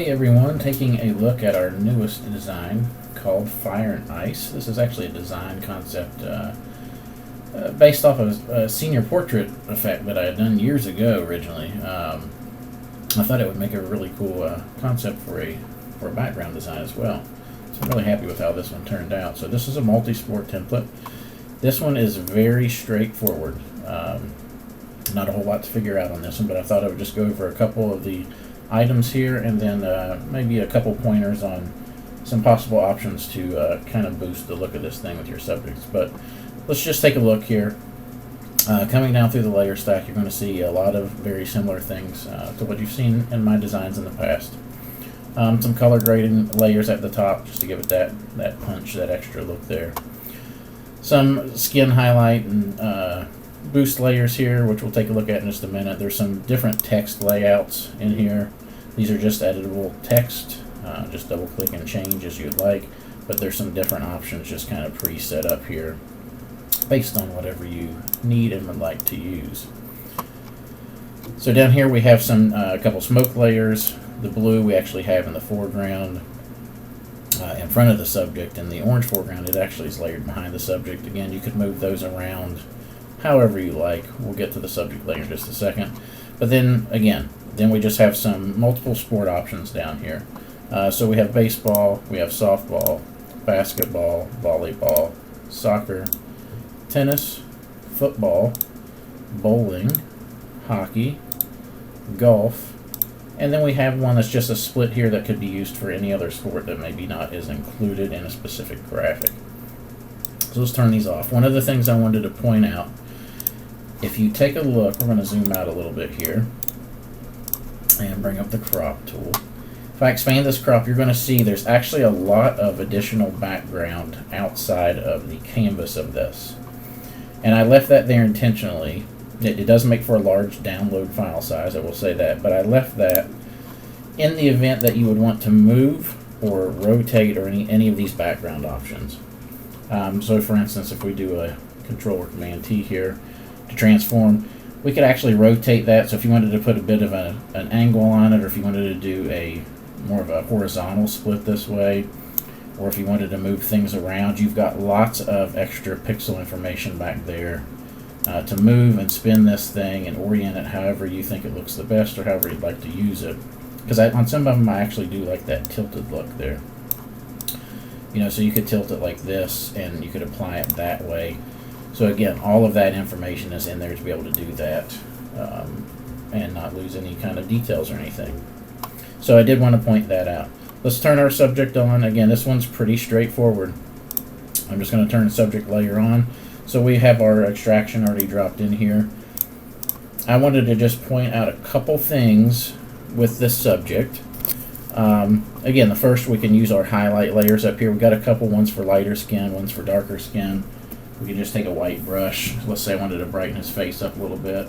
Hey everyone, taking a look at our newest design called Fire and Ice. This is actually a design concept based off of a senior portrait effect that I had done years ago originally. I thought it would make a really cool concept for a background design as well. So I'm really happy with how this one turned out. So this is a multi-sport template. This one is very straightforward. Not a whole lot to figure out on this one, but I thought I would just go over a couple of the items here and then maybe a couple pointers on some possible options to kind of boost the look of this thing with your subjects. But let's just take a look here. Coming down through the layer stack, you're going to see a lot of very similar things to what you've seen in my designs in the past. Some color grading layers at the top just to give it that punch, that extra look there. Some skin highlight and boost layers here, which we'll take a look at in just a minute. There's some different text layouts in here. These are just editable text. Just double click and change as you'd like, but there's some different options just kind of pre-set up here based on whatever you need and would like to use. So down here we have some a couple smoke layers. The blue we actually have in the foreground in front of the subject, and the orange foreground it actually is layered behind the subject. Again, you could move those around however you like. We'll get to the subject layer in just a second. But then again, we just have some multiple sport options down here. So we have baseball, we have softball, basketball, volleyball, soccer, tennis, football, bowling, hockey, golf, and then we have one that's just a split here that could be used for any other sport that maybe not is included in a specific graphic. So let's turn these off. One of the things I wanted to point out, if you take a look, we're going to zoom out a little bit here and bring up the crop tool. If I expand this crop, you're going to see there's actually a lot of additional background outside of the canvas of this. And I left that there intentionally. It does make for a large download file size, I will say that, but I left that in the event that you would want to move or rotate or any of these background options. So for instance, if we do a Control or Command T here to transform, we could actually rotate that. So if you wanted to put a bit of an angle on it, or if you wanted to do more of a horizontal split this way, or if you wanted to move things around, you've got lots of extra pixel information back there to move and spin this thing and orient it however you think it looks the best or however you'd like to use it. Because on some of them I actually do like that tilted look there. You know, so you could tilt it like this and you could apply it that way. So again, all of that information is in there to be able to do that and not lose any kind of details or anything. So I did want to point that out. Let's turn our subject on. Again, this one's pretty straightforward. I'm just going to turn the subject layer on. So we have our extraction already dropped in here. I wanted to just point out a couple things with this subject. Again, the first, we can use our highlight layers up here. We've got a couple, ones for lighter skin, ones for darker skin. We can just take a white brush. Let's say I wanted to brighten his face up a little bit.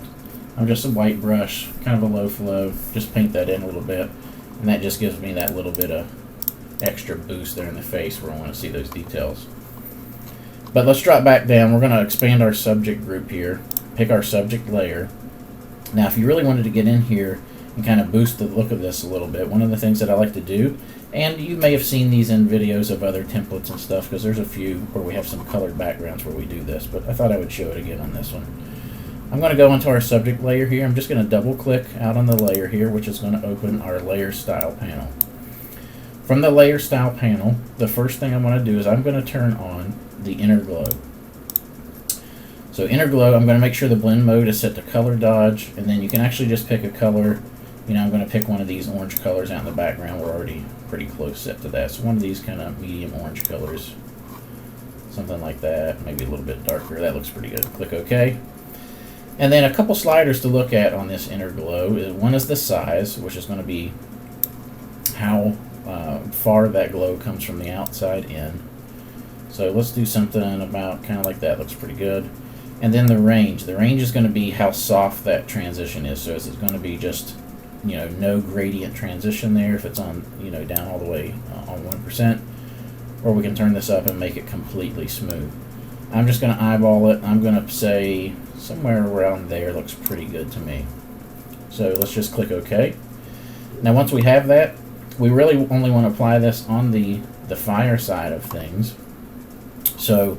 I'm just a white brush, kind of a low flow, just paint that in a little bit. And that just gives me that little bit of extra boost there in the face where I want to see those details. But let's drop back down. We're going to expand our subject group here, pick our subject layer. Now, if you really wanted to get in here and kind of boost the look of this a little bit, one of the things that I like to do, and you may have seen these in videos of other templates and stuff, because there's a few where we have some colored backgrounds where we do this, but I thought I would show it again on this one. I'm going to go into our subject layer here. I'm just going to double click out on the layer here, which is going to open our layer style panel. From the layer style panel, the first thing I'm going to do is I'm going to turn on the inner glow. So inner glow, I'm going to make sure the blend mode is set to color dodge, and then you can actually just pick a color. You know, I'm going to pick one of these orange colors out in the background. We're already pretty close set to that. So one of these kind of medium orange colors, something like that, maybe a little bit darker. That looks pretty good. Click OK. And then a couple sliders to look at on this inner glow. One is the size, which is going to be how far that glow comes from the outside in. So let's do something about kind of like that. Looks pretty good. And then the range. The range is going to be how soft that transition is. So is it going to be just, you know, no gradient transition there if it's on, you know, down all the way on 1%, or we can turn this up and make it completely smooth. I'm just going to eyeball it. I'm going to say somewhere around there looks pretty good to me. So let's just click OK. Now once we have that, we really only want to apply this on the fire side of things. So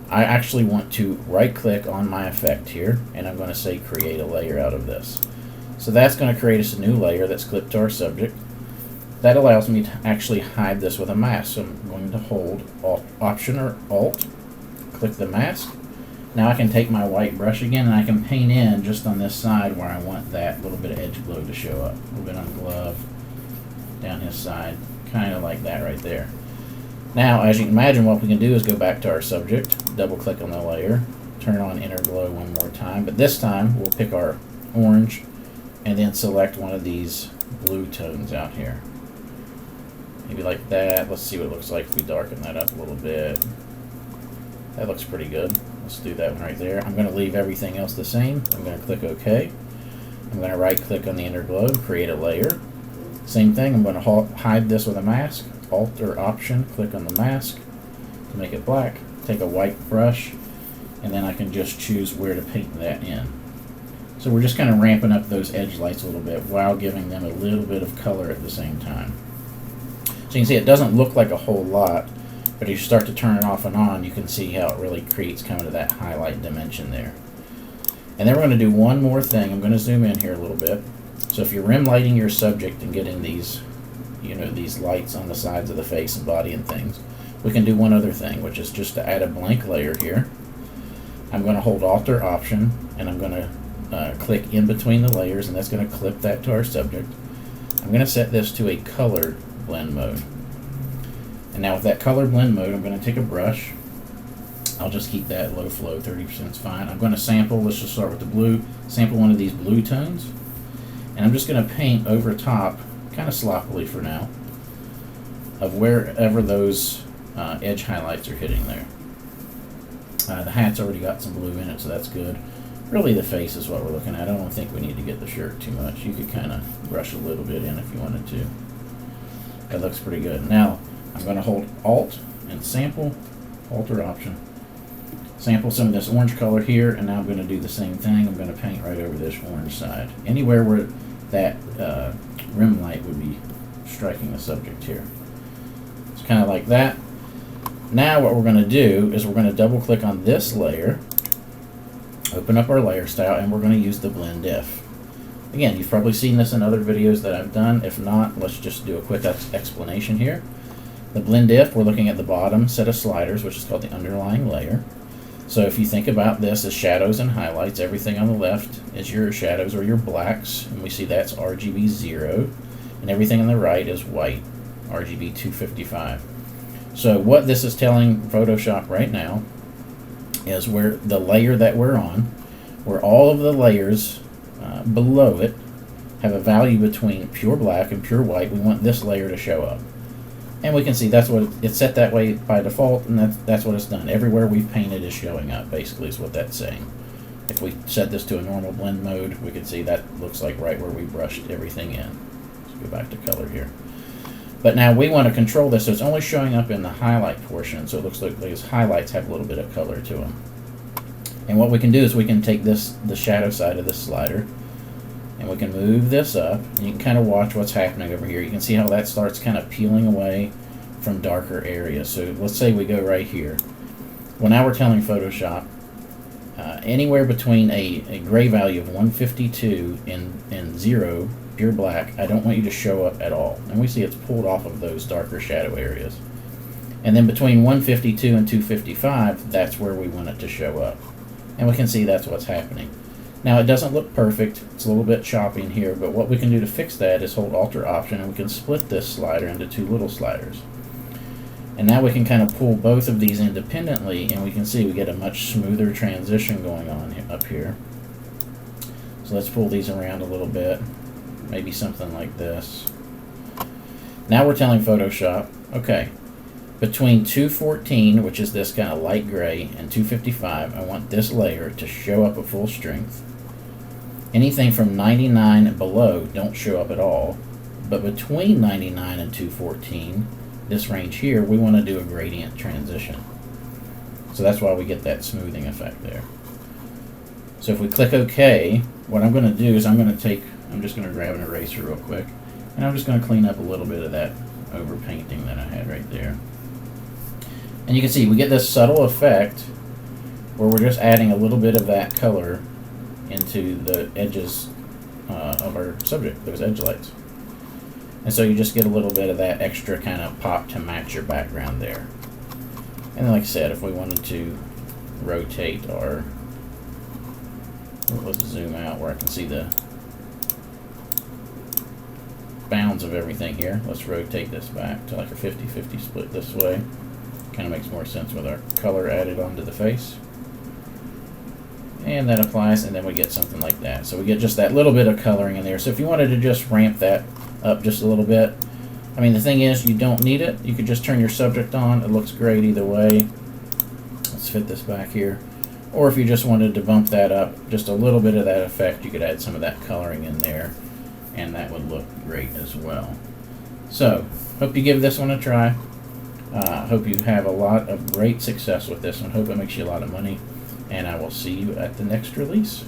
I actually want to right click on my effect here, and I'm going to say create a layer out of this. So that's going to create us a new layer that's clipped to our subject. That allows me to actually hide this with a mask. So I'm going to hold Option or Alt, click the mask. Now I can take my white brush again and I can paint in just on this side where I want that little bit of edge glow to show up. A little bit on the glove, down his side, kind of like that right there. Now, as you can imagine, what we can do is go back to our subject, double click on the layer, turn on Inner Glow one more time, but this time we'll pick our orange and then select one of these blue tones out here. Maybe like that. Let's see what it looks like if we darken that up a little bit. That looks pretty good. Let's do that one right there. I'm going to leave everything else the same. I'm going to click OK. I'm going to right click on the Inner Glow, create a layer. Same thing, I'm going to hide this with a mask. Alt or Option, click on the mask to make it black. Take a white brush, and then I can just choose where to paint that in. So we're just kind of ramping up those edge lights a little bit while giving them a little bit of color at the same time. So you can see it doesn't look like a whole lot, but if you start to turn it off and on, you can see how it really creates kind of that highlight dimension there. And then we're going to do one more thing. I'm going to zoom in here a little bit. So if you're rim lighting your subject and getting these, these lights on the sides of the face and body and things, we can do one other thing, which is just to add a blank layer here. I'm going to hold Alt or Option, and I'm going to click in between the layers, and that's going to clip that to our subject. I'm going to set this to a colored blend mode. And now with that color blend mode, I'm going to take a brush. I'll just keep that low flow, 30% is fine. I'm going to sample, let's just start with the blue, sample one of these blue tones. And I'm just going to paint over top, kind of sloppily for now, of wherever those edge highlights are hitting there. The hat's already got some blue in it, so that's good. Really the face is what we're looking at. I don't think we need to get the shirt too much. You could kind of brush a little bit in if you wanted to. That looks pretty good. Now, I'm going to hold Alt and sample, Alt or Option. Sample some of this orange color here, and now I'm going to do the same thing. I'm going to paint right over this orange side. Anywhere where that rim light would be striking the subject here. It's kind of like that. Now what we're going to do is we're going to double click on this layer, open up our layer style, and we're going to use the blend if. Again, you've probably seen this in other videos that I've done. If not, let's just do a quick explanation here. The blend if, we're looking at the bottom set of sliders, which is called the underlying layer. So if you think about this as shadows and highlights, everything on the left is your shadows or your blacks, and we see that's RGB 0, and everything on the right is white, RGB 255. So what this is telling Photoshop right now is where the layer that we're on, where all of the layers below it have a value between pure black and pure white, we want this layer to show up. And we can see that's what it's set that way by default, and that's what it's done. Everywhere we've painted is showing up, basically, is what that's saying. If we set this to a normal blend mode, we can see that looks like right where we brushed everything in. Let's go back to color here. But now we want to control this so it's only showing up in the highlight portion, so it looks like these highlights have a little bit of color to them. And what we can do is we can take the shadow side of this slider, and we can move this up, and you can kind of watch what's happening over here. You can see how that starts kind of peeling away from darker areas. So let's say we go right here. Well, now we're telling Photoshop anywhere between a gray value of 152 and 0, pure black, I don't want you to show up at all. And we see it's pulled off of those darker shadow areas. And then between 152 and 255, that's where we want it to show up. And we can see that's what's happening. Now it doesn't look perfect, it's a little bit choppy in here, but what we can do to fix that is hold Alt or Option, and we can split this slider into two little sliders. And now we can kind of pull both of these independently, and we can see we get a much smoother transition going on up here. So let's pull these around a little bit, maybe something like this. Now we're telling Photoshop, okay, between 214, which is this kind of light gray, and 255, I want this layer to show up at full strength. Anything from 99 and below don't show up at all, but between 99 and 214, this range here, we want to do a gradient transition. So that's why we get that smoothing effect there. So if we click OK, what I'm going to do is I'm just going to grab an eraser real quick, And I'm just going to clean up a little bit of that overpainting that I had right there. And you can see we get this subtle effect where we're just adding a little bit of that color into the edges of our subject, those edge lights. And so you just get a little bit of that extra kind of pop to match your background there. And then, like I said, if we wanted to rotate our, let's zoom out where I can see the bounds of everything here. Let's rotate this back to like a 50-50 split this way. Kind of makes more sense with our color added onto the face. And that applies, and then we get something like that. So we get just that little bit of coloring in there. So if you wanted to just ramp that up just a little bit, I mean, the thing is, you don't need it. You could just turn your subject on. It looks great either way. Let's fit this back here. Or if you just wanted to bump that up, just a little bit of that effect, you could add some of that coloring in there, and that would look great as well. So, hope you give this one a try. Hope you have a lot of great success with this one. Hope it makes you a lot of money. And I will see you at the next release.